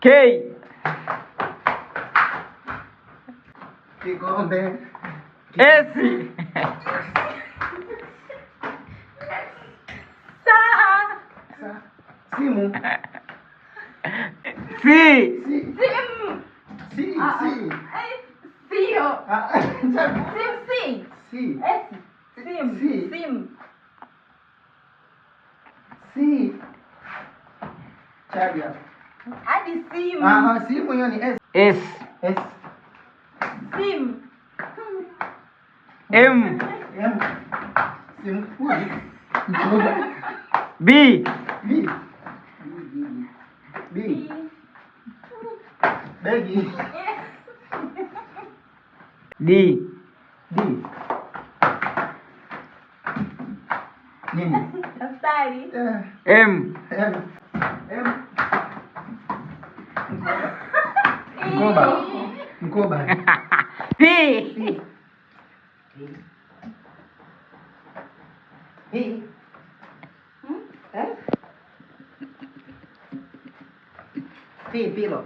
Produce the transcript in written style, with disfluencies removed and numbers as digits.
K. Kikombe. S. Simu. C. Sio. Chaja. Hadi simu. Simu hiyo ni S. S. S. Simu. M. M. Simu. Mkoba. B. B. B. Begi. D. D. Nini? Daftari. M. M. M. Mkoba. Mkoba. P. P. P. Pillow.